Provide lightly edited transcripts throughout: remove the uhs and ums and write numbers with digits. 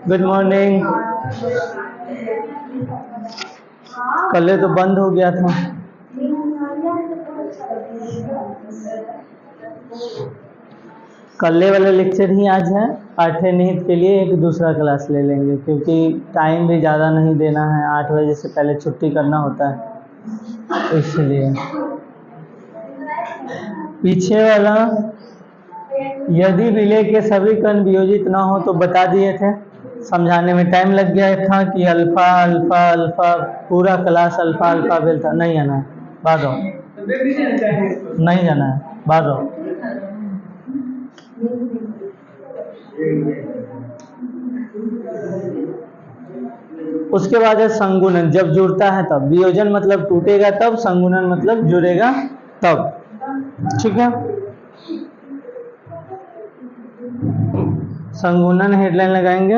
Good morning. कल तो बंद हो गया था। कल वाला लेक्चर ही आज है। पाठ्यनिहित के लिए एक दूसरा क्लास ले लेंगे, क्योंकि टाइम भी ज़्यादा नहीं देना है। 8 बजे से पहले छुट्टी करना होता है, इसलिए पीछे वाला यदि विलय के सभी कण वियोजित ना हो तो बता दिए थे। समझाने में टाइम लग गया था कि अल्फा अल्फा अल्फा पूरा क्लास अल्फा अल्फा बेल था। नहीं आना है, बाद आओ। नहीं जाना है, बाद आओ। उसके बाद है संगुणन। जब जुड़ता है तब। वियोजन मतलब टूटेगा तब, संगुणन मतलब जुड़ेगा तब। ठीक है। संगुणन हेडलाइन लगाएंगे।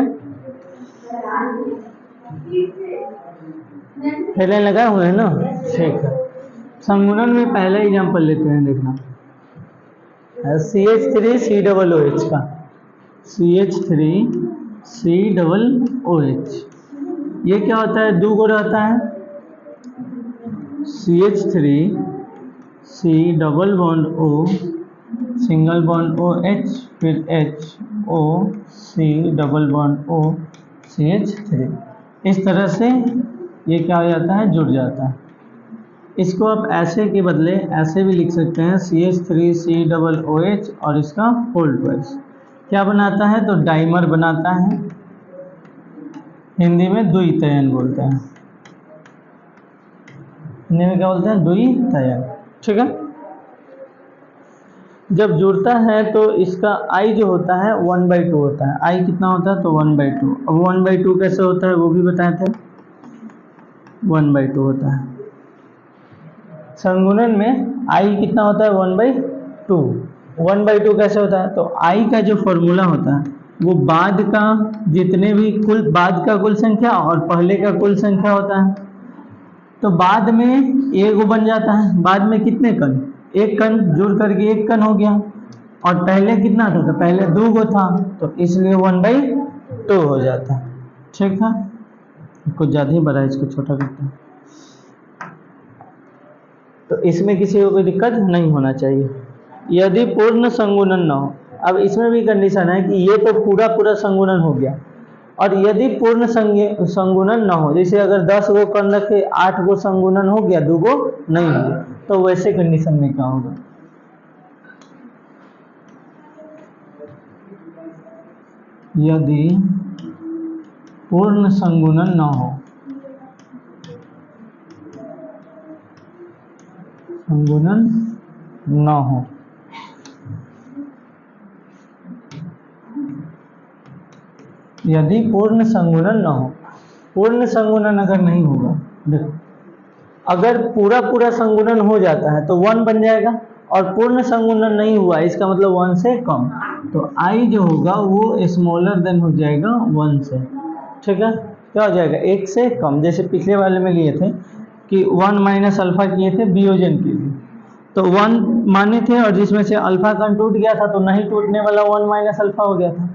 हेडलाइन लगाए हुए हैं ना, ठीक है। संगुणन में पहला एग्जाम्पल लेते हैं, देखना। CH3COOH का, CH3COOH ये क्या होता है? दो को रहता है। CH3 C double bond O single bond OH फिर HO C double bond O CH3। इस तरह से ये क्या हो जाता है? जुड़ जाता है। इसको आप ऐसे के बदले ऐसे भी लिख सकते हैं, CH3COOH और इसका होल ट्वाइस। क्या बनाता है? तो डाइमर बनाता है। हिंदी में द्वितयन बोलते हैं। हिंदी में क्या बोलते हैं? द्वितयन। ठीक है। जब जुड़ता है तो इसका I जो होता है 1/2 होता है। I कितना होता है? तो 1/2। अब 1/2 कैसे होता है वो भी बताए थे। 1/2 होता है। संगुणन में I कितना होता है? 1/2। 1/2 कैसे होता है? तो I का जो फॉर्मूला होता है वो बाद का जितने भी बाद का कुल संख्या और पहले का कुल संख्या होता है। तो बाद में एक बन जाता है। बाद में कितने कण? एक कण जुड़ करके एक कण हो गया। और पहले कितना था? तो पहले 2 गो था, तो इसलिए 1/2 हो जाता है। ठीक है। कुछ ज़्यादा ही बड़ा है, इसको छोटा करते हैं। तो इसमें किसी को कोई दिक्कत नहीं होना चाहिए। यदि पूर्ण संगुणन न हो। अब इसमें भी कंडीशन है कि ये तो पूरा पूरा संगुणन हो गया, और यदि पूर्ण संगुणन न हो, जैसे अगर 10 गो कण रखे 8 गो संगुणन हो गया, 2 गो नहीं हुआ, तो वैसे कंडीशन में क्या होगा? यदि पूर्ण संगुणन न हो, संगुणन न हो, यदि पूर्ण संगुणन न हो। पूर्ण संगुणन अगर नहीं होगा, देखो, अगर पूरा पूरा संगुणन हो जाता है तो 1 बन जाएगा, और पूर्ण संगुणन नहीं हुआ इसका मतलब 1 से कम, तो I जो होगा वो स्मॉलर देन हो जाएगा 1 से। ठीक है। क्या हो जाएगा? 1 से कम। जैसे पिछले वाले में लिए थे कि 1 माइनस अल्फा किए थे वियोजन के लिए, तो 1 माने थे, और जिसमें से अल्फा कण टूट गया था तो नहीं टूटने वाला 1 माइनस अल्फा हो गया था।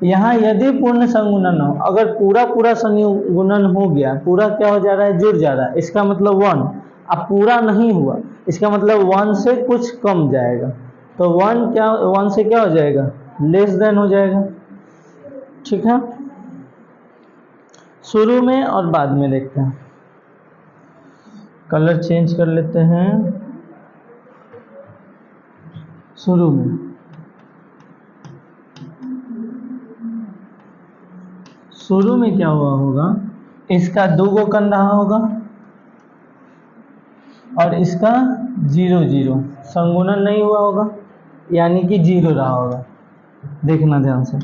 यहाँ यदि पूर्ण संगुणन हो, अगर पूरा पूरा संगुणन हो गया, पूरा क्या हो जा रहा है? जुड़ जा रहा है, इसका मतलब 1। अब पूरा नहीं हुआ, इसका मतलब 1 से कुछ कम जाएगा, तो 1 से क्या हो जाएगा? लेस देन हो जाएगा। ठीक है। शुरू में और बाद में देखते हैं। कलर चेंज कर लेते हैं। शुरू में क्या हुआ होगा? इसका 2 गो कण रहा होगा और इसका 0 0 संगुणन नहीं हुआ होगा, यानी कि 0 रहा होगा। देखना ध्यान से।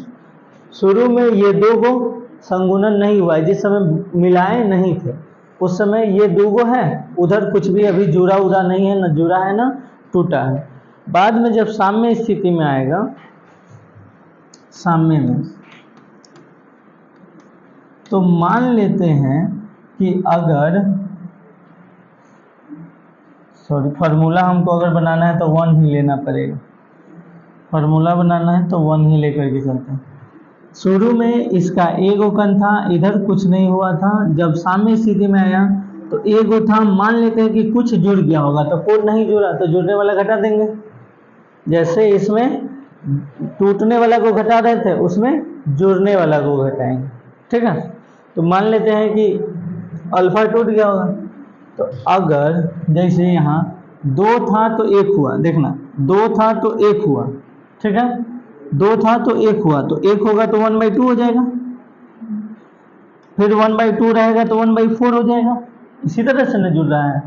शुरू में ये 2 गो संगुणन नहीं हुआ है, जिस समय मिलाए नहीं थे उस समय ये 2 गो है, उधर कुछ भी अभी जुड़ा उड़ा नहीं है, न जुड़ा है न टूटा है। बाद में जब साम्य स्थिति में आएगा, साम्य में, तो मान लेते हैं कि अगर फॉर्मूला हमको अगर बनाना है तो 1 ही लेना पड़ेगा। फार्मूला बनाना है तो 1 ही लेकर के चलते हैं। शुरू में इसका ए गोकन था, इधर कुछ नहीं हुआ था, जब सामने स्थिति में आया तो ए गो था, मान लेते हैं कि कुछ जुड़ गया होगा, तो कोड नहीं जुड़ा तो जुड़ने वाला घटा देंगे। जैसे इसमें टूटने वाला को घटा रहे थे, उसमें जुड़ने वाला को घटाएंगे। ठीक है, तो मान लेते हैं कि अल्फा टूट गया होगा, तो अगर जैसे यहाँ 2 था तो 1 हुआ, देखना 2 था तो 1 हुआ, ठीक है, 2 था तो 1 हुआ, तो 1 होगा तो 1/2 हो जाएगा, फिर 1/2 रहेगा तो 1/4 हो जाएगा। इसी तरह से न जुड़ रहा है,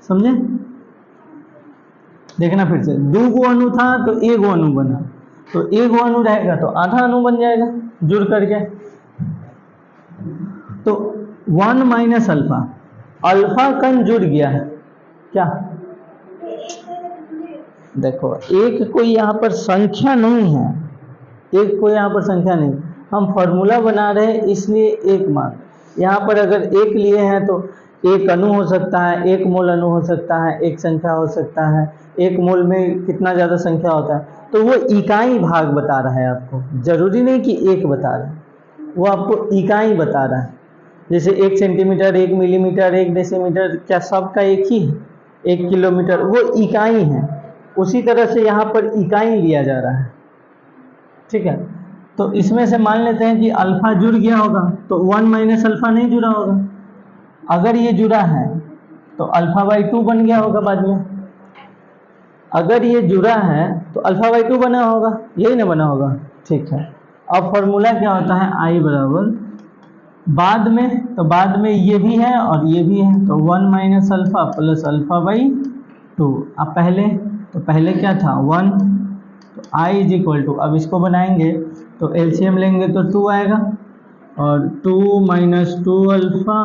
समझे? देखना फिर से, 2 गो अणु था तो 1 गो अणु बना, तो 1 गो अणु रहेगा तो आधा अणु बन जाएगा जुड़ करके। तो 1 माइनस अल्फा, अल्फा कण जुड़ गया है क्या? देखो एक कोई यहाँ पर संख्या नहीं है, एक कोई यहाँ पर संख्या नहीं, हम फॉर्मूला बना रहे हैं इसलिए एक मान। यहाँ पर अगर एक लिए हैं तो एक अणु हो सकता है, एक मोल अणु हो सकता है, एक संख्या हो सकता है, एक मोल में कितना ज़्यादा संख्या होता है, तो वो इकाई भाग बता रहा है आपको, जरूरी नहीं कि एक बता रहा है, वो आपको इकाई बता रहा है। जैसे 1 सेंटीमीटर, 1 मिलीमीटर, 1 डेसीमीटर, क्या सबका एक ही है? 1 किलोमीटर, वो इकाई है। उसी तरह से यहाँ पर इकाई लिया जा रहा है। ठीक है, तो इसमें से मान लेते हैं कि अल्फा जुड़ गया होगा, तो 1 माइनस अल्फा नहीं जुड़ा होगा। अगर ये जुड़ा है तो अल्फा/2 बन गया होगा बाद में। अगर ये जुड़ा है तो अल्फा/2 बना होगा, यही ना बना होगा। ठीक है, अब फॉर्मूला क्या होता है? आई बराबर बाद में, तो बाद में ये भी है और ये भी है, तो 1 माइनस अल्फा प्लस अल्फा/2। अब पहले, तो पहले क्या था 1, तो आई इज इक्वल टू, अब इसको बनाएंगे तो एलसीएम लेंगे तो 2 आएगा, और 2 माइनस 2 अल्फा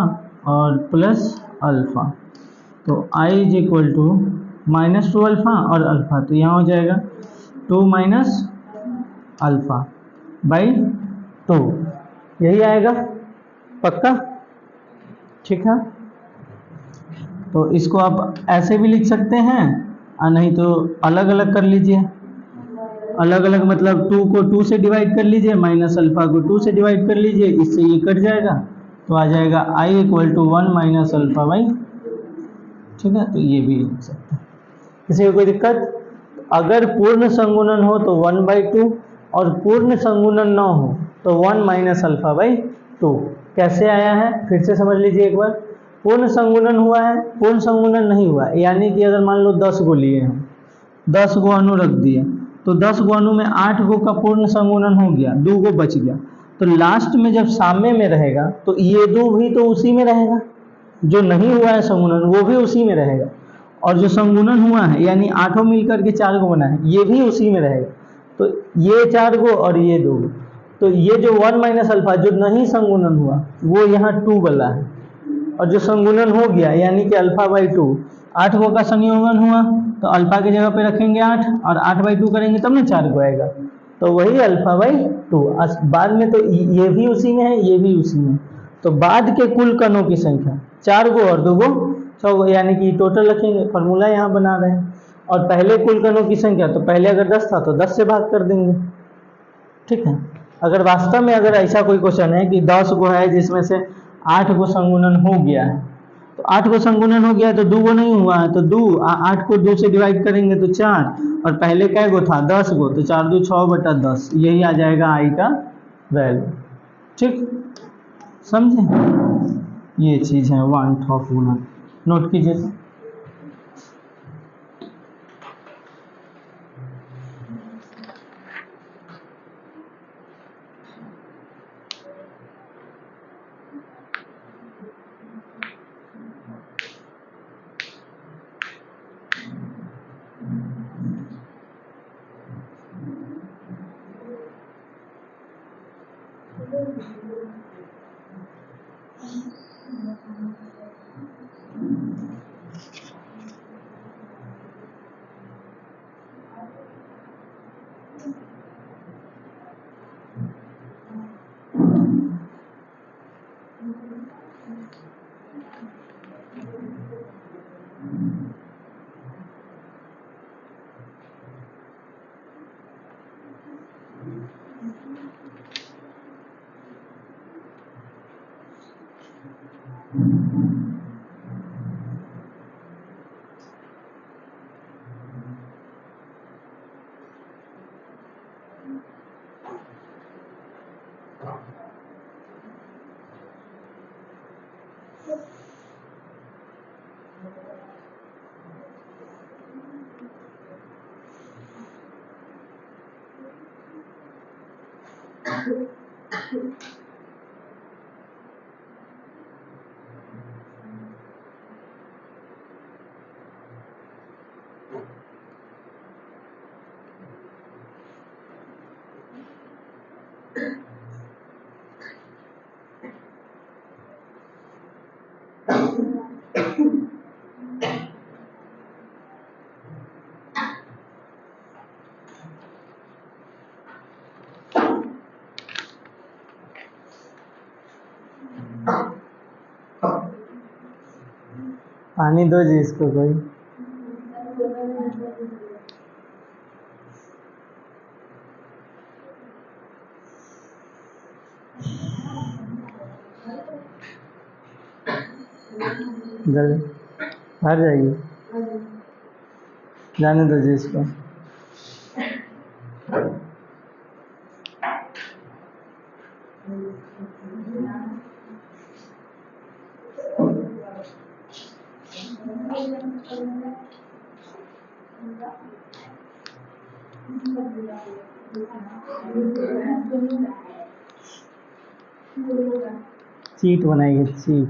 और प्लस अल्फा, तो I is equal to -2 alpha और अल्फा, तो यहाँ हो जाएगा 2 माइनस अल्फा बाई 2, यही आएगा पक्का? ठीक है, तो इसको आप ऐसे भी लिख सकते हैं और नहीं तो अलग अलग कर लीजिए। अलग अलग मतलब 2 को 2 से डिवाइड कर लीजिए, माइनस अल्फा को 2 से डिवाइड कर लीजिए, इससे ये कट जाएगा, तो आ जाएगा I equal to 1 minus alpha by. ठीक है, तो ये भी लिख सकते हैं, किसी को कोई दिक्कत? अगर पूर्ण संगुणन हो तो 1/2 और पूर्ण संगुणन न हो तो 1 माइनस अल्फा बाई 2। कैसे आया है फिर से समझ लीजिए एक बार। पूर्ण संगुणन हुआ है, पूर्ण संगुणन नहीं हुआ, यानी कि अगर मान लो 10 गो लिए हैं, 10 गो अणु रख दिए, तो 10 गो अणु में 8 गो का पूर्ण संगुणन हो गया, 2 गो बच गया, तो लास्ट में जब सामने में रहेगा तो ये 2 भी तो उसी में रहेगा, जो नहीं हुआ है संगुणन वो भी उसी में रहेगा, और जो संगुणन हुआ है यानी 8 मिलकर के 4 गो बना है, ये भी उसी में रहेगा। तो ये 4 गो और ये 2 गो, तो ये जो 1 माइनस अल्फा जो नहीं संगुणन हुआ वो यहाँ 2 वाला है, और जो संगुणन हो गया यानी कि अल्फा/2, 8 गो का संयोजन हुआ तो अल्फा की जगह पे रखेंगे 8 और 8/2 करेंगे तब ना 4 गो आएगा, तो वही अल्फा/2। बाद में तो ये भी उसी में है, ये भी उसी में, तो बाद के कुल कणों की संख्या 4 गो और 2 गो 6 गो, यानी कि टोटल रखेंगे, फॉर्मूला यहाँ बना रहे हैं। और पहले कुल कणों की संख्या, तो पहले अगर 10 था तो 10 से भाग कर देंगे। ठीक है, अगर वास्तव में अगर ऐसा कोई क्वेश्चन है कि 10 गो है जिसमें से 8 गो संगुणन हो गया है, तो 8 गो संगुणन हो गया है तो 2 गो नहीं हुआ है, तो 8 को 2 से डिवाइड करेंगे तो 4, और पहले कै गो था 10 गो, तो 4 2 6/10, यही आ जाएगा आई का वैल्यू। ठीक, समझे? ये चीज़ है 1 ऑफ गुणन, नोट कीजिए। पानी दो जी इसको कोई। जल्दी बाहर जाइए, जाने दो जी इसको। चीट बनाइए, चीट।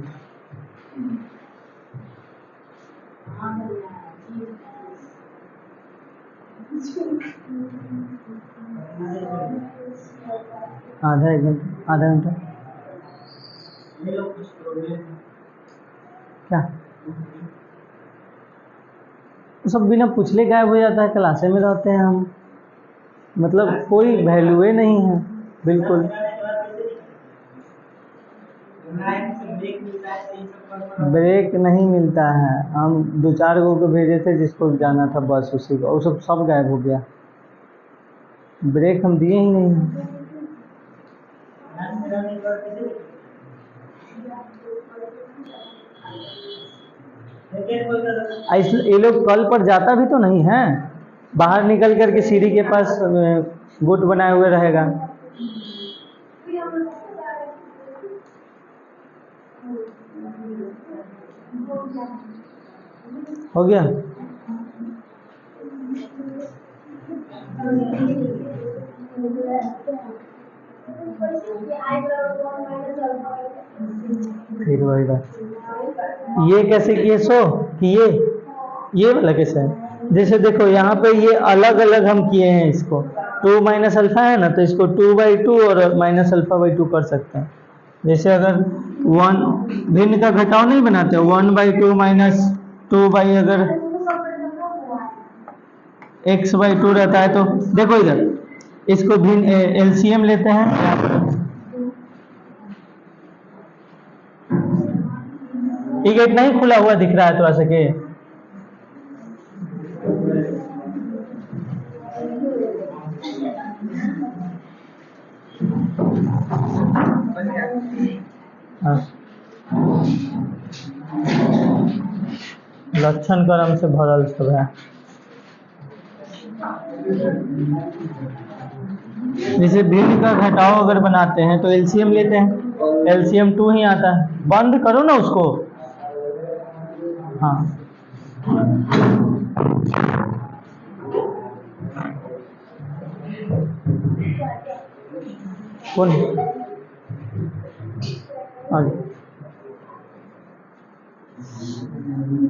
आधा एक घंटा, आधा घंटा क्या वो सब बिना पूछले गायब हो जाता है। क्लासे में रहते हैं हम, मतलब कोई वैल्यू नहीं है बिल्कुल। ब्रेक नहीं मिलता है। हम 2-4 को भेजे थे जिसको जाना था बस, उसी को, वो सब गायब हो गया। ब्रेक हम दिए ही नहीं हैं। ये लोग कल पर जाता भी तो नहीं है, बाहर निकल करके सीढ़ी के पास गुट बनाए हुए रहेगा। हो गया। फिर वही बात, ये कैसे किए सो कि ये वाला कैसे है? जैसे देखो यहाँ पे ये अलग अलग हम किए हैं इसको, 2 माइनस अल्फा है ना, तो इसको 2/2 और माइनस अल्फा/2 कर सकते हैं। जैसे अगर 1 भिन्न का घटाव नहीं बनाते, 1/2 माइनस 2 अगर x/2 रहता है, तो देखो इधर इसको भिन्न एलसीएम लेते हैं। ये गेट नहीं खुला हुआ दिख रहा है थोड़ा सा के? लक्षण क्रम से भरल सब है। जैसे भिन्न का घटाव अगर बनाते हैं तो एलसीएम लेते हैं, एलसीएम 2 ही आता है। बंद करो ना उसको। हाँ, कौन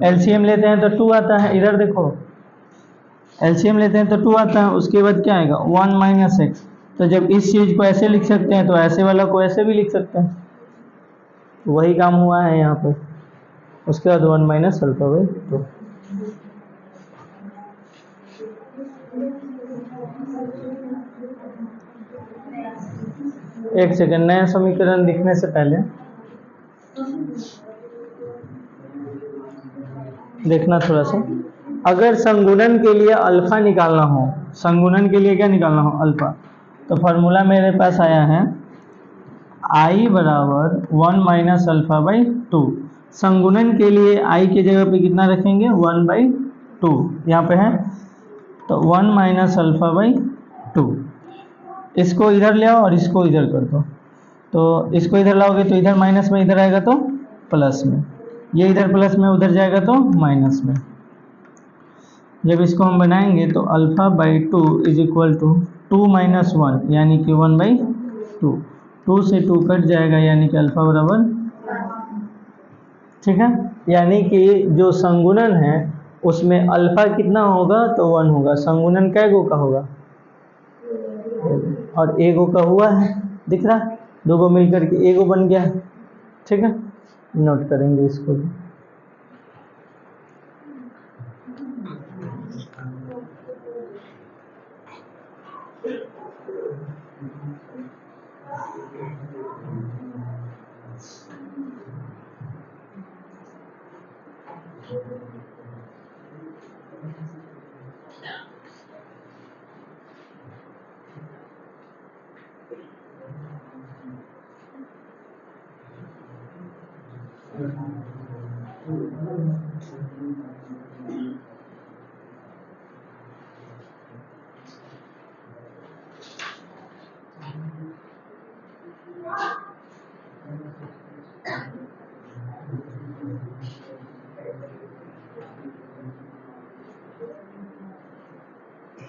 एलसीएम लेते हैं तो 2 आता है। इधर देखो, एलसीएम लेते हैं तो 2 आता है। उसके बाद क्या आएगा? 1 माइनस एक्स। तो जब इस चीज को ऐसे लिख सकते हैं तो ऐसे वाला को ऐसे भी लिख सकते हैं। वही काम हुआ है यहाँ पर। उसके बाद 1 माइनस अल्फा/2। एक सेकंड, नया समीकरण लिखने से पहले देखना थोड़ा सा। अगर संगुणन के लिए अल्फा निकालना हो, संगुणन के लिए क्या निकालना हो? अल्फा। तो फार्मूला मेरे पास आया है i बराबर 1 माइनस अल्फा बाई 2। संगुणन के लिए i की जगह पे कितना रखेंगे 1 बाई 2 यहाँ पे है, तो 1 माइनस अल्फा बाई 2। इसको इधर ले आओ और इसको इधर कर दो, तो इसको इधर लाओगे तो इधर माइनस में, इधर आएगा तो प्लस में, ये इधर प्लस में उधर जाएगा तो माइनस में। जब इसको हम बनाएंगे तो alpha by 2 is equal to 2 minus 1 यानी कि 1 बाई 2। 2 से 2 कट जाएगा यानी कि अल्फा बराबर, ठीक है, यानी कि जो संगुणन है उसमें अल्फा कितना होगा तो 1 होगा। संगुणन कै गो का होगा, और एगो का हुआ है, दिख रहा है, दो गो मिलकर के एगो बन गया है, ठीक है, नोट करेंगे इसको भी।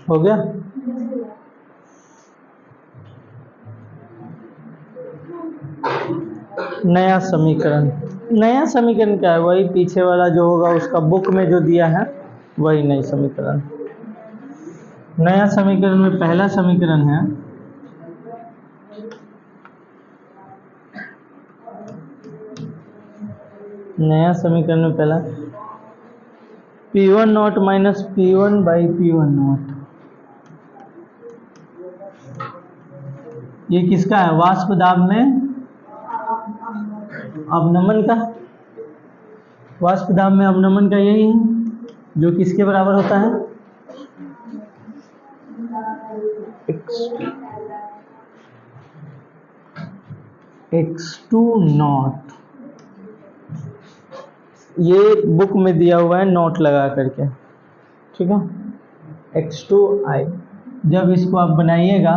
हो गया। नया समीकरण, नया समीकरण क्या है, वही पीछे वाला जो होगा उसका बुक में जो दिया है वही नई समीकरण। नया समीकरण में पहला समीकरण है नया समीकरण में पहला P1 not minus P1 by P1 not, ये किसका है, वाष्प दाब में अवनमन का, वाष्प दाब में अवनमन का यही है जो किसके बराबर होता है x2 नॉट। ये बुक में दिया हुआ है नोट लगा करके, ठीक है, x2i। जब इसको आप बनाइएगा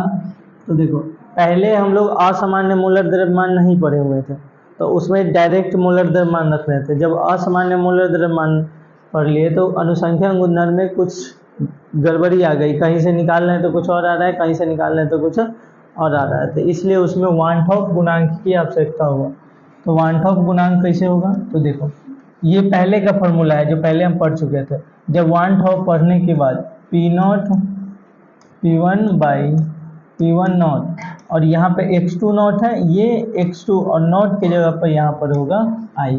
तो देखो, पहले हम लोग असामान्य मूलर द्रव्यमान नहीं पढ़े हुए थे, तो उसमें डायरेक्ट मूलर द्रव्यमान रख रहे थे। जब असामान्य मूलर द्रव्यमान पढ़ लिए तो अनुसंख्यन गुणधर्म में कुछ गड़बड़ी आ गई, कहीं से निकाल रहे हैं तो कुछ और आ रहा है, कहीं से निकाल रहे हैं तो कुछ और आ रहा है, तो इसलिए उसमें वान टॉप गुणांक की आवश्यकता हुआ। तो वान टॉप गुणांक कैसे होगा, तो देखो ये पहले का फॉर्मूला है जो पहले हम पढ़ चुके थे। जब वान टॉप पढ़ने के बाद P not P1 by P1 not, और यहाँ पे x2 नॉट है, ये x2 और नॉट के जगह पर यहाँ पर होगा i,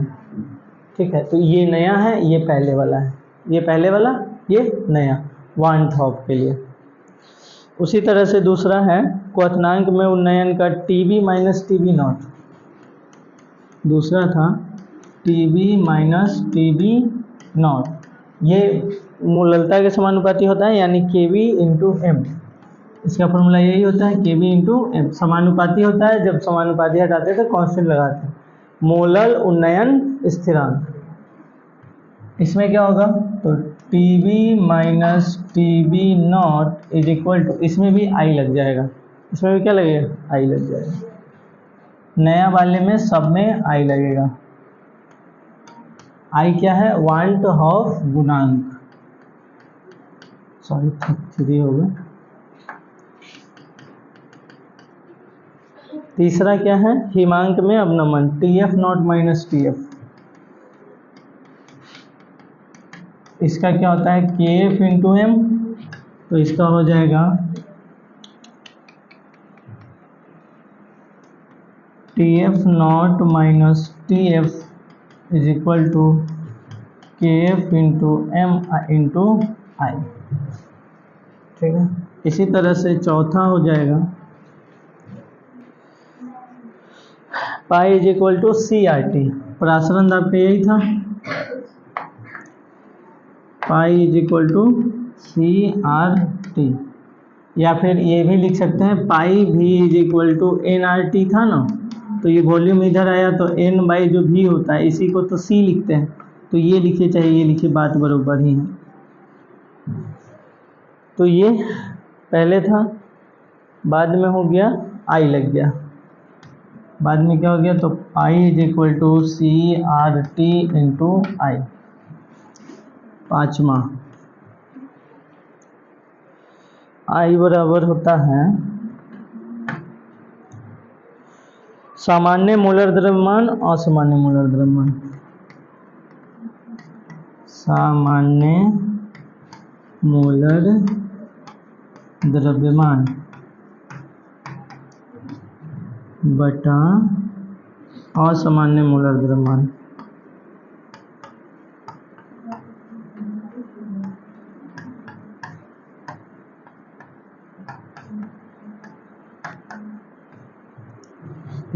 ठीक है। तो ये नया है, ये पहले वाला है, ये पहले वाला, ये नया वान टॉप के लिए। उसी तरह से दूसरा है क्वथनांक में उन्नयन का TB माइनस TB नॉट, दूसरा था TB माइनस TB नॉट, ये मूललता के समानुपाती होता है यानी KB इंटू M। इसका फॉर्मूला यही होता है KB इंटू M, समानुपाती होता है, जब समानुपाती हटाते हैं तो कांस्टेंट लगाते हैं, मोलल उन्नयन स्थिरांक। इसमें क्या होगा, तो TB minus TB naught is equal to, इसमें भी I लग जाएगा, इसमें भी क्या लगेगा I लग जाएगा, नया वाले में सब में I लगेगा। I क्या है, वान टॉप गुणांक, सॉरी 3 हो गया। तीसरा क्या है, हिमांक में अवनमन TF नॉट माइनस TF, इसका क्या होता है KF इंटू M, तो इसका हो जाएगा TF naught minus TF is equal to KF into M into I, ठीक है। इसी तरह से चौथा हो जाएगा pi is equal to CRT, प्रासरण दाब पे यही था, pi is equal to CRT। या फिर ये भी लिख सकते हैं पाई भी is equal to N R T था ना, तो ये वॉल्यूम इधर आया तो एन बाई जो भी होता है इसी को तो सी लिखते हैं, तो ये लिखिए चाहे ये लिखिए, बात बराबर ही है। तो ये पहले था, बाद में हो गया आई लग गया, बाद में क्या हो गया, तो I is equal to C R T into I. पाँचवा आई बराबर होता है सामान्य मोलर द्रव्यमान, असामान्य मोलर द्रव्यमान। सामान्य मोलर द्रव्यमान बटा असामान्य मोलर द्रव्यमान।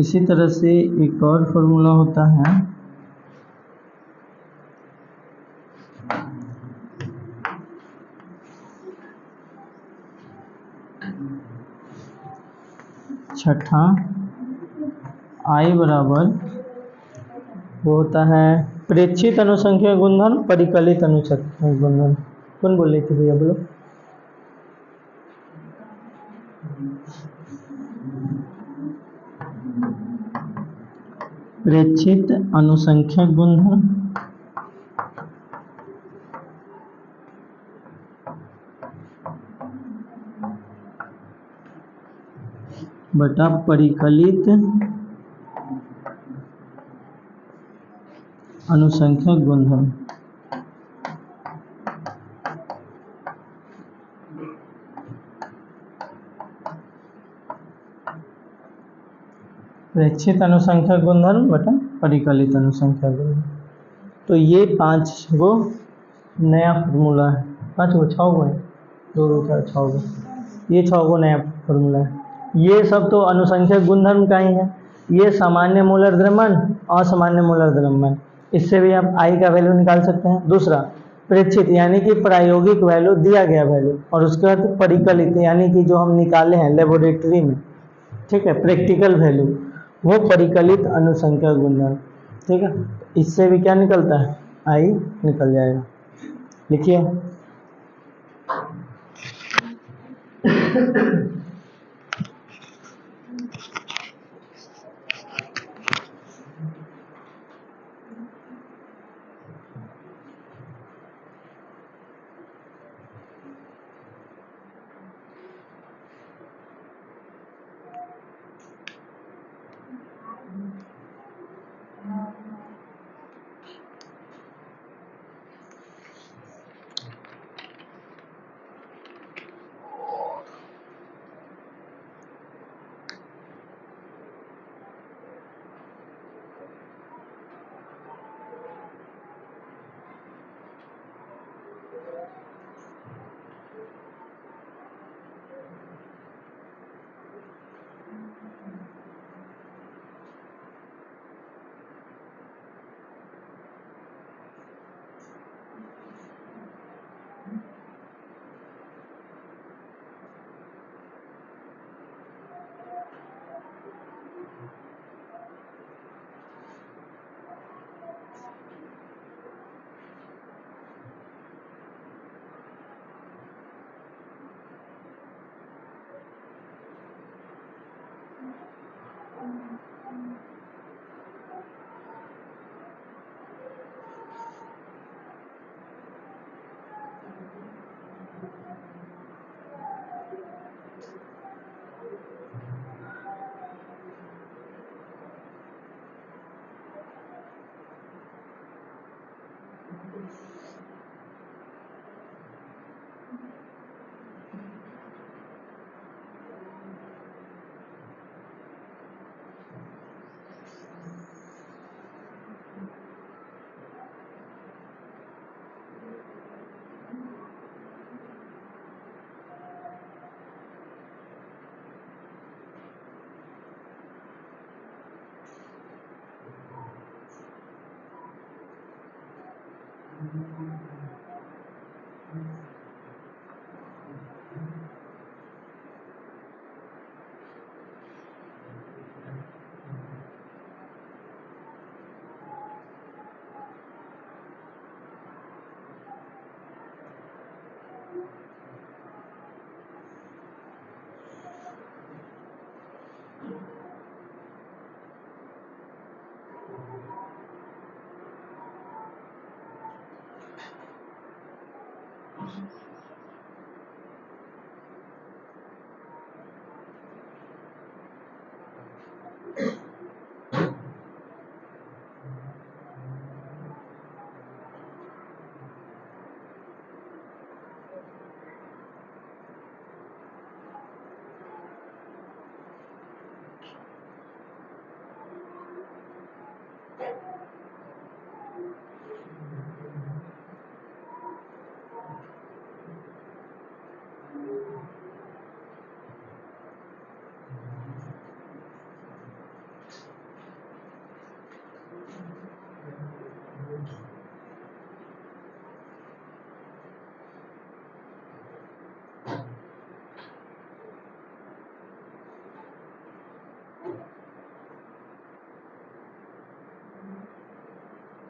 इसी तरह से एक और फॉर्मूला होता है छठा, आई बराबर वो होता है प्रेक्षित अनुसंख्यक गुणधर्म, परिकलित अनुसंख्यक गुणधर्म। कौन बोल रही थी भैया, बोलो। प्रेक्षित अनुसंख्यक गुणधर्म बटा परिकलित अनुसंख्यक गुणधर्म। प्रेक्षित अनुसंख्यक गुणधर्म बटा परिकलित अनुसंख्यक गुणधर्म। तो ये 5 गो नया फार्मूला है, 5 गो 6 गो है, 2 2 4 6 गो, ये 6 गो नया फार्मूला है। ये सब तो अनुसंख्यक गुणधर्म का ही है। ये सामान्य मोलर द्रव्यमान, असामान्य मोलर द्रव्यमान, इससे भी आप आई का वैल्यू निकाल सकते हैं। दूसरा प्रेक्षित यानी कि प्रायोगिक वैल्यू, दिया गया वैल्यू, और उसके बाद परिकलित यानी कि जो हम निकाले हैं लेबोरेटरी में, ठीक है, प्रैक्टिकल वैल्यू, वो परिकलित अनुसंख्यक गुणधर्म। ठीक है, इससे भी क्या निकलता है, आई निकल जाएगा। लिखिए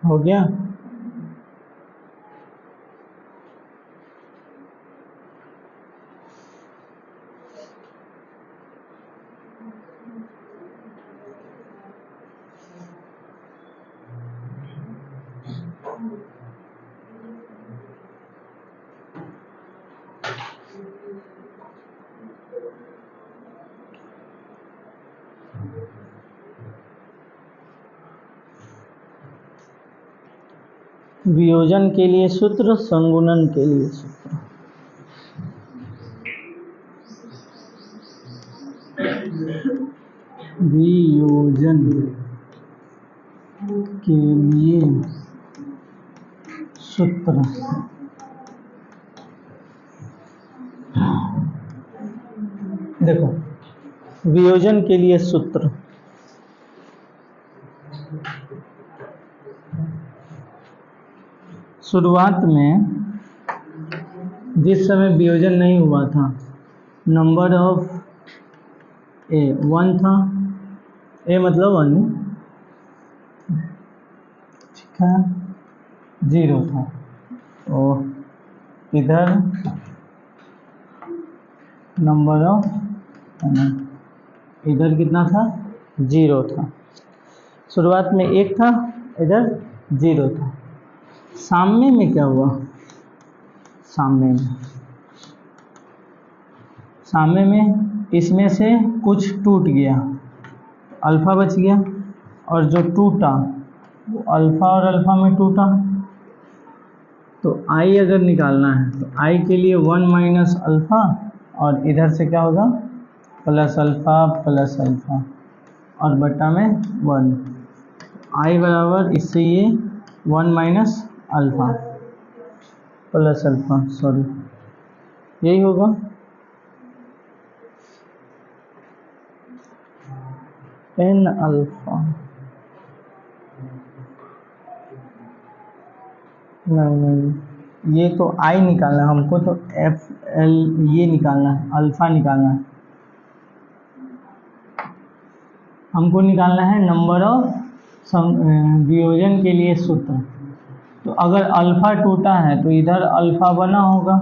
हो गया। वियोजन के लिए सूत्र, संगुणन के लिए सूत्र। वियोजन के लिए सूत्र, देखो वियोजन के लिए सूत्र, शुरुआत में जिस समय वियोजन नहीं हुआ था, नंबर ऑफ ए 1 था, ए मतलब 1, ठीक है, 0 था, तो इधर नंबर ऑफ इधर कितना था, 0 था। शुरुआत में 1 था, इधर 0 था। सामने में क्या हुआ, सामने में इसमें से कुछ टूट गया, अल्फ़ा बच गया, और जो टूटा वो अल्फ़ा और अल्फ़ा में टूटा। तो आई अगर निकालना है तो आई के लिए 1 माइनस अल्फ़ा, और इधर से क्या होगा, प्लस अल्फ़ा और बटा में 1। आई बराबर इससे ये 1 minus alpha plus alpha, sorry यही होगा। एन अल्फ़ा, नहीं ये तो आई निकालना है हमको, तो एफ एल ये निकालना है, अल्फ़ा निकालना है हमको, निकालना है नंबर ऑफ वियोजन के लिए सूत्र। तो अगर अल्फ़ा टूटा है तो इधर अल्फ़ा बना होगा,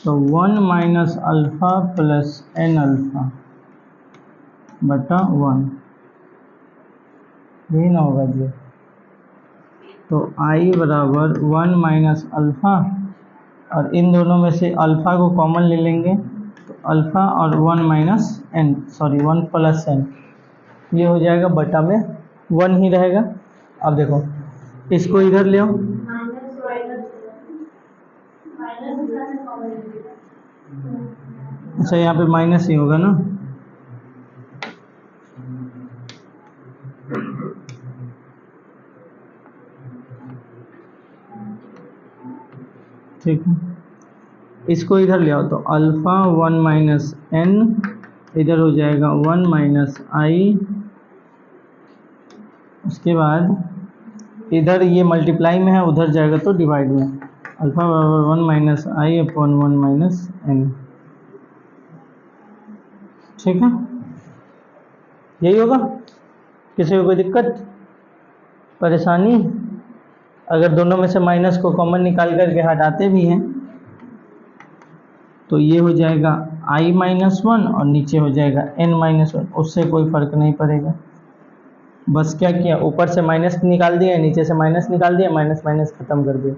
तो 1 minus alpha plus N alpha बटा 1, यही ना होगा जी। तो आई बराबर 1 माइनस अल्फ़ा, और इन दोनों में से अल्फ़ा को कॉमन ले लेंगे, तो अल्फ़ा और 1 minus N, sorry 1 plus N, ये हो जाएगा, बटा में 1 ही रहेगा। अब देखो इसको इधर ले आओ, अच्छा यहाँ पे माइनस ही होगा ना, ठीक है। इसको इधर ले आओ, तो अल्फ़ा 1 माइनस एन इधर हो जाएगा 1 माइनस आई, उसके बाद इधर ये मल्टीप्लाई में है, उधर जाएगा तो डिवाइड में, अल्फ़ा बराबर 1 माइनस आई अपॉन 1 माइनस एन, ठीक है, यही होगा। किसी को कोई दिक्कत परेशानी? अगर दोनों में से माइनस को कॉमन निकाल करके हटाते भी हैं तो ये हो जाएगा i माइनस 1 और नीचे हो जाएगा n माइनस 1, उससे कोई फ़र्क नहीं पड़ेगा। बस क्या किया, ऊपर से माइनस निकाल दिया, नीचे से माइनस निकाल दिया, माइनस माइनस ख़त्म कर दिया।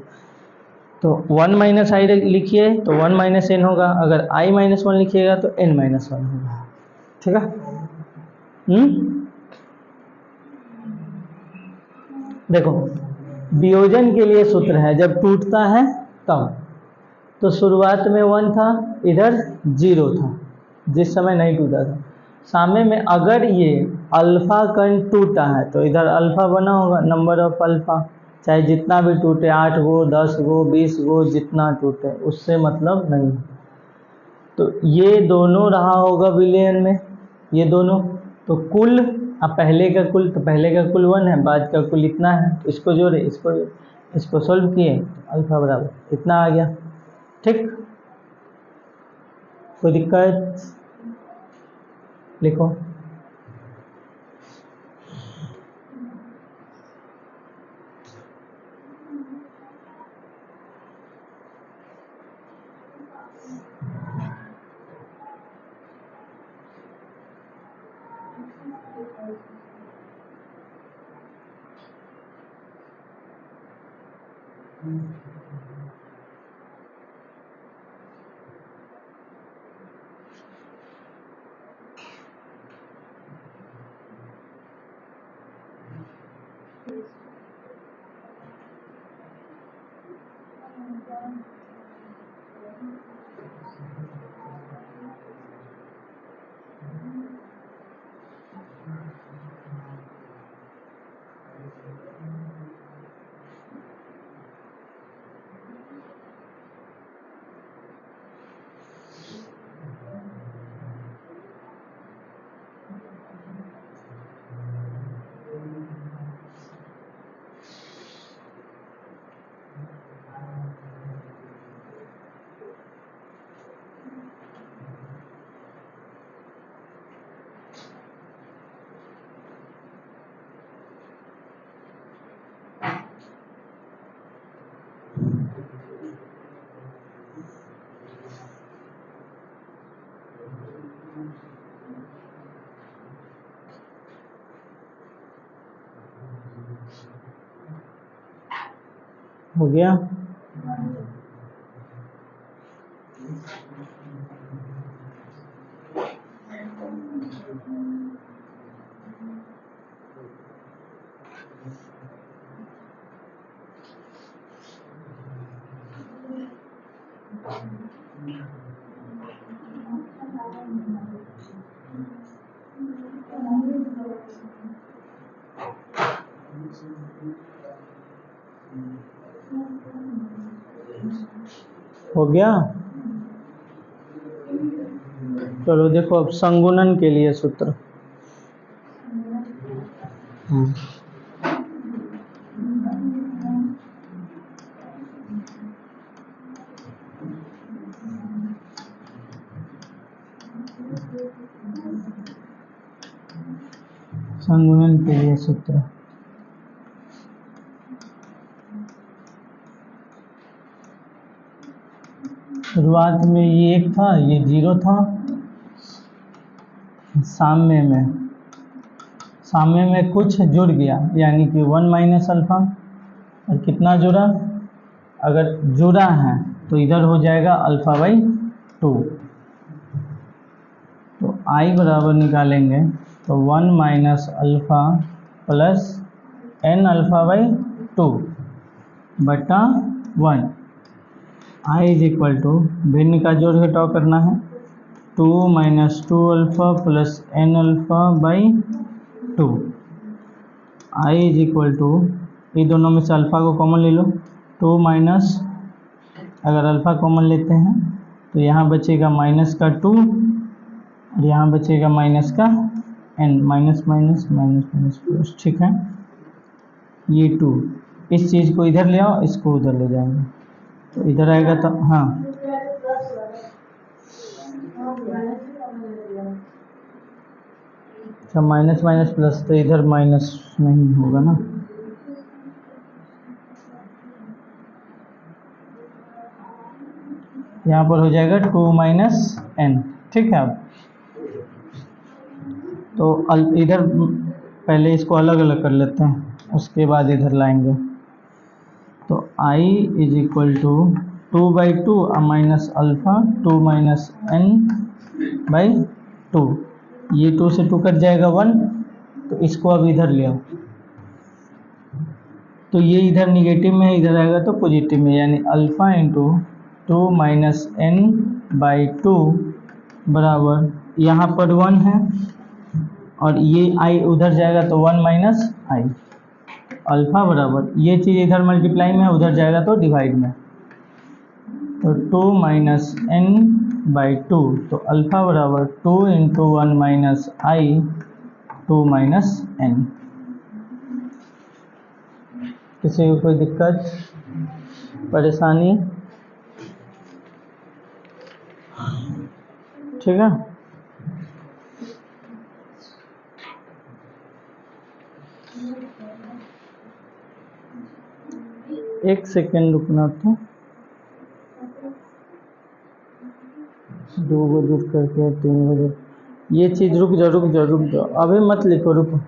तो 1 माइनस आई लिखिए तो 1 माइनस एन होगा, अगर आई माइनस वन लिखिएगा तो एन माइनस वन होगा। ठीक है। देखो वियोजन के लिए सूत्र है, जब टूटता है तब, तो शुरुआत में 1 था, इधर 0 था जिस समय नहीं टूटा था। सामने में अगर ये अल्फा कण टूटा है तो इधर अल्फा बना होगा, नंबर ऑफ अल्फा, चाहे जितना भी टूटे, 8 गो 10 गो 20 गो, जितना टूटे उससे मतलब नहीं। तो ये दोनों रहा होगा विलयन में, ये दोनों, तो कुल, अब पहले का कुल, तो पहले का कुल 1 है, बाद का कुल इतना है, तो इसको जोड़े, इसको सोल्व किए, अल्फा बराबर इतना आ गया। ठीक, कोई दिक्कत? लिखो। हो गया? हो गया? चलो देखो अब संगुणन के लिए सूत्र। संगुणन के लिए सूत्र, शुरुआत में ये 1 था, ये 0 था, सामने में कुछ जुड़ गया, यानी कि 1 माइनस अल्फा, और कितना जुड़ा, अगर जुड़ा है तो इधर हो जाएगा अल्फा बाई 2, तो आई बराबर निकालेंगे तो 1 minus alpha plus N alpha by 2 बटा 1, आई इज इक्वल टू, भिन्न का जोड़ घटाव करना है, 2 minus 2 alpha plus N alpha by 2, I is equal to, ये दोनों में से अल्फ़ा को कॉमन ले लो, 2 माइनस, अगर अल्फ़ा कॉमन लेते हैं तो यहाँ बचेगा माइनस का 2 और यहाँ बचेगा माइनस का n, minus minus minus minus plus. ठीक है, ये 2, इस चीज़ को इधर ले आओ, इसको उधर ले जाएंगे तो इधर आएगा, तो हाँ अच्छा, माइनस माइनस प्लस, तो इधर माइनस नहीं होगा ना, यहाँ पर हो जाएगा 2 माइनस n। ठीक है, अब तो इधर पहले इसको अलग अलग कर लेते हैं, उसके बाद इधर लाएंगे। तो i is equal to 2/2 minus alpha 2 minus n/2। ये 2 से 2 कट जाएगा 1, तो इसको अब इधर ले आओ, तो ये इधर निगेटिव में है, इधर आएगा तो पॉजिटिव में, यानी अल्फ़ा इंटू 2 माइनस n/2 बराबर, यहाँ पर 1 है और ये i उधर जाएगा तो 1 माइनस i। अल्फ़ा बराबर, ये चीज़ इधर मल्टीप्लाई में है, उधर जाएगा तो डिवाइड में, तो 2 माइनस n/2, तो अल्फ़ा बराबर 2 into 1 minus i 2 minus n। किसी को कोई दिक्कत परेशानी? ठीक है, एक सेकेंड रुकना, तो 2 को दूर करके 3 को दूर, ये चीज़ रुक जाओ, अभी मत लिखो, रुको।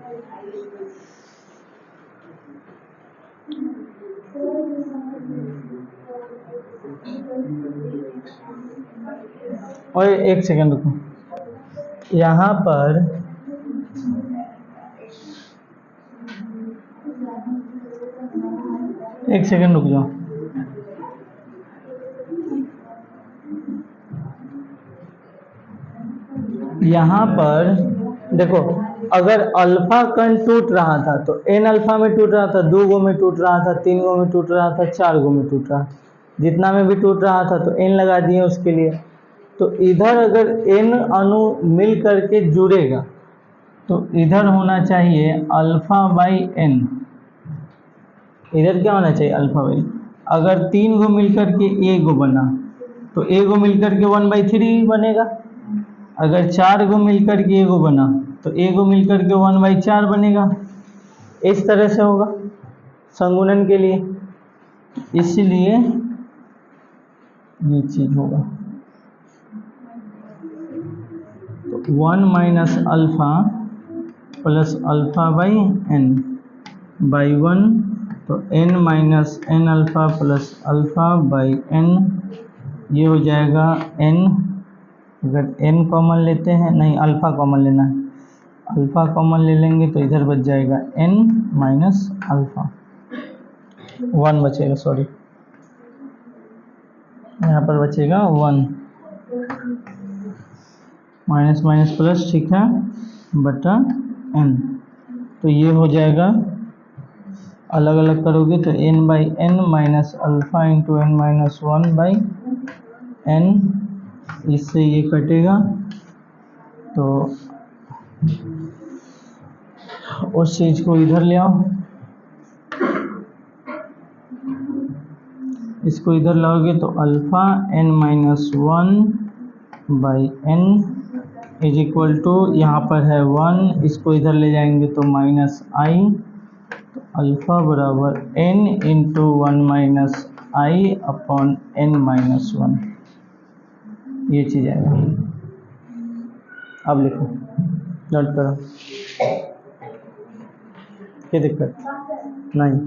और एक सेकेंड रुको, यहाँ पर एक सेकेंड रुक जाओ। यहाँ पर देखो, अगर अल्फा कण टूट रहा था तो n अल्फा में टूट रहा था, 2 गो में टूट रहा था, 3 गो में टूट रहा था, 4 गो में टूट रहा था, जितना में भी टूट रहा था तो n लगा दिए उसके लिए। तो इधर अगर n अणु मिल करके जुड़ेगा तो इधर होना चाहिए अल्फा बाई n, इधर क्या होना चाहिए अल्फा बाई। अगर 3 गो मिल करके a गो बना तो a गो मिल करके 1/3 बनेगा, अगर 4 गो मिलकर के एगो बना तो एगो मिलकर के 1/4 बनेगा। इस तरह से होगा संगुणन के लिए, इसलिए ये चीज होगा। तो 1 minus alpha plus alpha by n by 1, तो n minus n alpha plus alpha by n, ये हो जाएगा n। अगर n कॉमन लेते हैं, नहीं अल्फ़ा कॉमन लेना है, अल्फ़ा कॉमन ले लेंगे तो इधर बच जाएगा n माइनस अल्फ़ा, 1 बचेगा, सॉरी यहाँ पर बचेगा 1, माइनस माइनस प्लस, ठीक है, बटा n। तो ये हो जाएगा, अलग अलग करोगे तो n/n minus alpha into n minus 1/n, इससे ये कटेगा तो उस चीज़ को इधर ले आओ, इसको इधर लाओगे तो alpha n minus 1/n is equal to, यहाँ पर है 1, इसको इधर ले जाएंगे तो माइनस i, तो अल्फ़ा बराबर n into 1 minus i upon n minus 1, ये चीज़ आएगा। अब लिखो, नोट करो, क्या दिक्कत नहीं।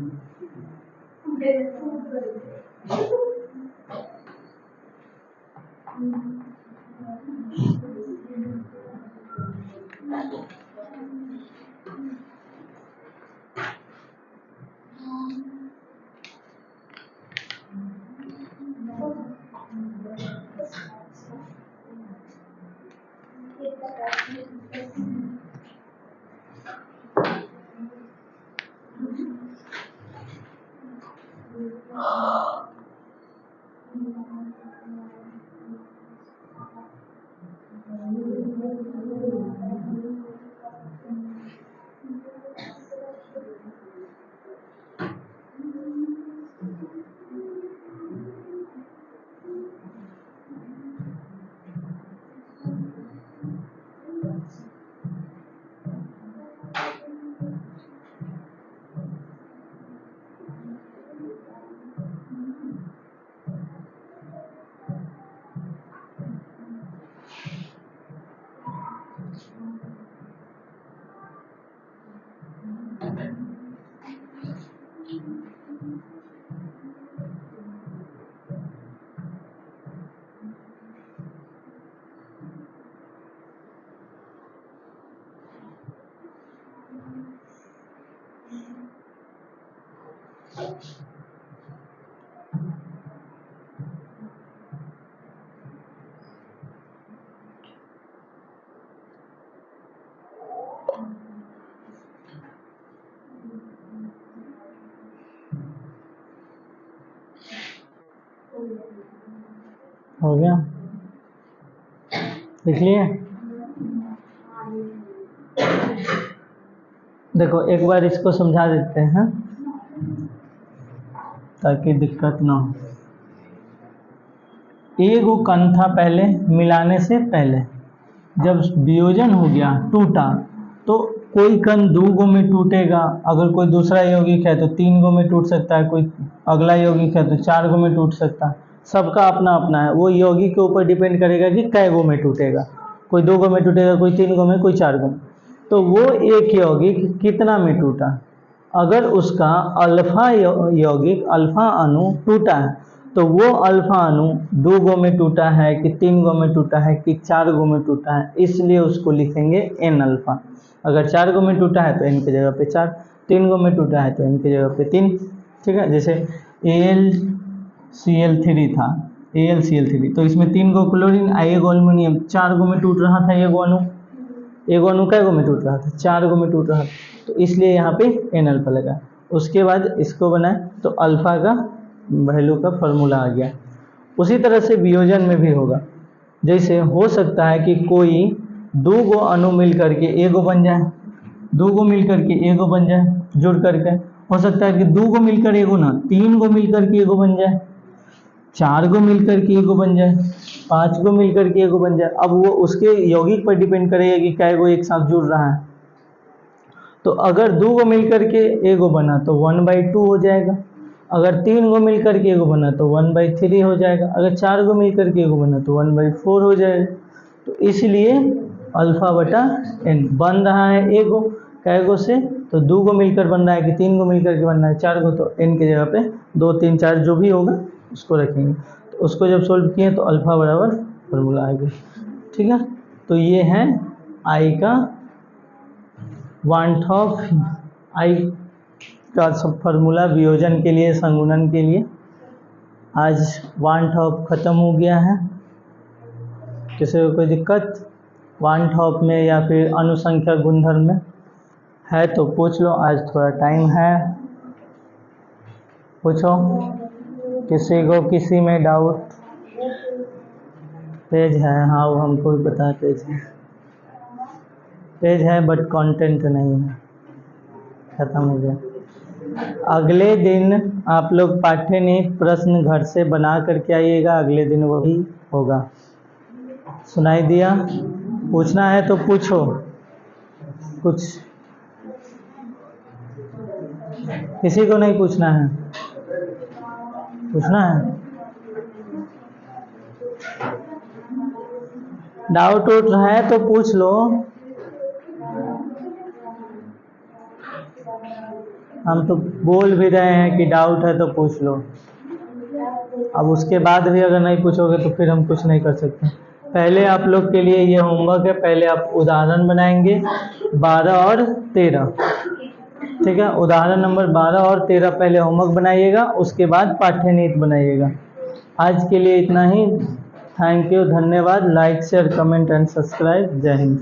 हो गया, लिख लिए? देखो एक बार इसको समझा देते हैं ताकि दिक्कत ना हो। एक वो कण था पहले, मिलाने से पहले जब वियोजन हो गया, टूटा, तो कोई कण 2 गो में टूटेगा, अगर कोई दूसरा यौगिक है तो 3 गो में टूट सकता है, कोई अगला यौगिक है तो 4 गो में टूट सकता है। सबका अपना अपना है, वो यौगिक के ऊपर डिपेंड करेगा कि कै गो में टूटेगा, कोई 2 गो में टूटेगा, कोई 3 गो में, कोई 4 गो में। तो वो एक यौगिक कितना में टूटा, अगर उसका अल्फा यौगिक, अल्फा अणु टूटा है तो वो अल्फा अणु 2 गो में टूटा है कि 3 गो में टूटा है कि 4 गो में टूटा है, इसलिए उसको लिखेंगे एन अल्फा। अगर 4 गो में टूटा है तो एन की जगह पे 4, 3 गो में टूटा है तो एन की जगह पे 3। ठीक है, जैसे AlCl3 था, AlCl3, तो इसमें 3 गो क्लोरीन, एगो एल्युमिनियम, 4 गो में टूट रहा था एगो अणु। एगो अणु कै गो में टूट रहा था, 4 गो में टूट रहा था, तो इसलिए यहाँ पे एन अल्फा लगा। उसके बाद इसको बनाए तो अल्फा का वैल्यू का फॉर्मूला आ गया। उसी तरह से वियोजन में भी होगा, जैसे हो सकता है कि कोई 2 गो अणु मिल करके एगो बन जाए, 2 गो मिल करके एगो बन जाए जुड़ करके। हो सकता है कि 2 गो मिलकर एगो ना, 3 गो मिलकर के एगो बन जाए, 4 गो मिलकर के एगो बन जाए, 5 गो मिलकर के एगो बन जाए। अब वो उसके यौगिक पर डिपेंड करेगा कि कै गो एक साथ जुड़ रहा है। तो अगर 2 गो मिलकर के एगो बना तो 1/2 हो जाएगा, अगर 3 गो मिलकर के एगो बना तो 1/3 हो जाएगा, अगर 4 गो मिलकर के एगो बना तो 1/4 हो जाएगा। तो इसलिए अल्फा बटा एन बन रहा है एगो, कै गो से, तो 2 गो मिलकर बन रहा है कि 3 गो मिलकर के बन रहा है 4 गो, तो एन की जगह पे 2, 3, 4 जो भी होगा उसको रखेंगे। तो उसको जब सोल्व किए तो अल्फा बराबर फॉर्मूला आ गया। ठीक है, तो ये है आई का 1/2 आई का सब फार्मूला वियोजन के लिए, संगुणन के लिए। आज 1/2 खत्म हो गया है। किसी को कोई दिक्कत 1/2 में या फिर अनुसंख्या गुणधर्म में है तो पूछ लो, आज थोड़ा टाइम है, पूछो। किसी को किसी में डाउट? पेज है, हाँ वो हमको भी पता है, पेज है बट कंटेंट नहीं है, खत्म हो गया। अगले दिन आप लोग पाठ्यनिक प्रश्न घर से बना करके आइएगा, अगले दिन वही होगा। सुनाई दिया? पूछना है तो पूछो कुछ, किसी को नहीं पूछना है? पूछना है? डाउट उठ है तो पूछ लो, हम तो बोल भी रहे हैं कि डाउट है तो पूछ लो। अब उसके बाद भी अगर नहीं पूछोगे तो फिर हम कुछ नहीं कर सकते। पहले आप लोग के लिए ये होमवर्क है, पहले आप उदाहरण बनाएंगे 12 और 13। ठीक है, उदाहरण नंबर 12 और 13 पहले होमवर्क बनाइएगा, उसके बाद पाठ्यनीति बनाइएगा। आज के लिए इतना ही। थैंक यू, धन्यवाद। Like, share, comment and subscribe. जय हिंद।